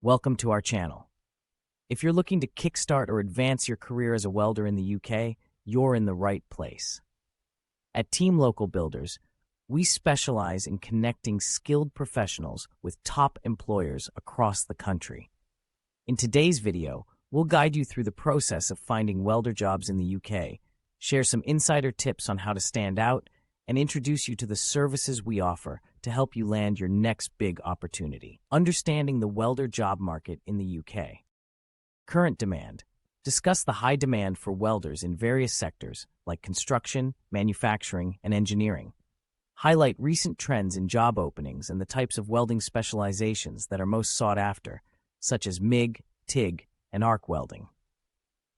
Welcome to our channel. If you're looking to kickstart or advance your career as a welder in the UK, you're in the right place. At teamlocalbuilders, we specialize in connecting skilled professionals with top employers across the country. In today's video, we'll guide you through the process of finding welder jobs in the UK, share some insider tips on how to stand out, and introduce you to the services we offer to help you land your next big opportunity. Understanding the welder job market in the UK. Current demand. Discuss the high demand for welders in various sectors like construction, manufacturing, and engineering. Highlight recent trends in job openings and the types of welding specializations that are most sought after, such as MIG, TIG, and arc welding.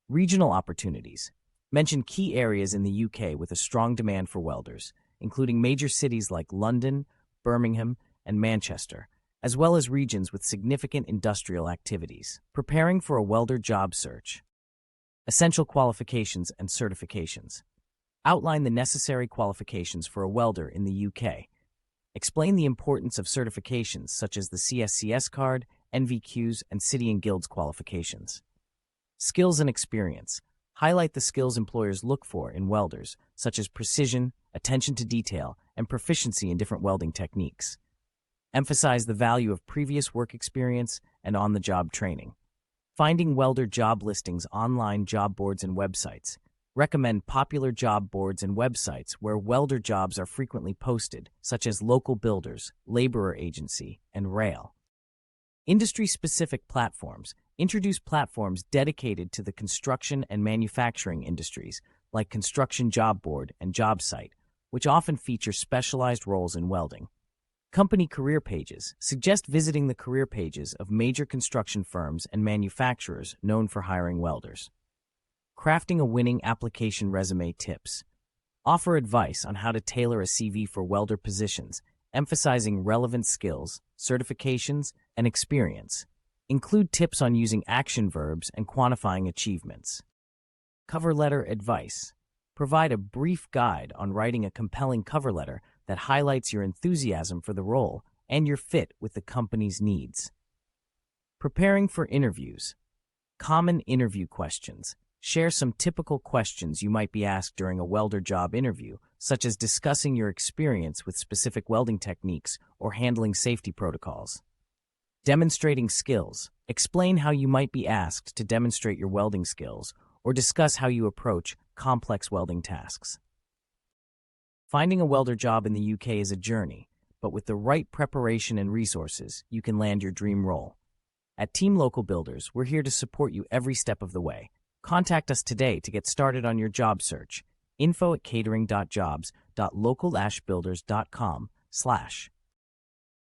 Regional opportunities. Mention key areas in the UK with a strong demand for welders, including major cities like London, Birmingham, and Manchester, as well as regions with significant industrial activities. Preparing for a welder job search. Essential qualifications and certifications. Outline the necessary qualifications for a welder in the UK. Explain the importance of certifications such as the CSCS card, NVQs, and City and Guilds qualifications. Skills and experience. Highlight the skills employers look for in welders, such as precision, attention to detail, and proficiency in different welding techniques. Emphasize the value of previous work experience and on-the-job training. Finding welder job listings online job boards and websites. Recommend popular job boards and websites where welder jobs are frequently posted, such as Local Builders, Laborer Agency, and Rail. Industry-specific platforms. Introduce platforms dedicated to the construction and manufacturing industries, like Construction Job Board and JobSite, which often feature specialized roles in welding. Company career pages. Suggest visiting the career pages of major construction firms and manufacturers known for hiring welders. Crafting a winning application resume tips. Offer advice on how to tailor a CV for welder positions, emphasizing relevant skills, certifications, and experience. Include tips on using action verbs and quantifying achievements. Cover letter advice. Provide a brief guide on writing a compelling cover letter that highlights your enthusiasm for the role and your fit with the company's needs. Preparing for interviews. Common interview questions. Share some typical questions you might be asked during a welder job interview, such as discussing your experience with specific welding techniques or handling safety protocols. Demonstrating skills. Explain how you might be asked to demonstrate your welding skills or discuss how you approach complex welding tasks. Finding a welder job in the UK is a journey, but with the right preparation and resources, you can land your dream role. At Team Local Builders, we're here to support you every step of the way. Contact us today to get started on your job search. info@catering.jobs.local-builders.com/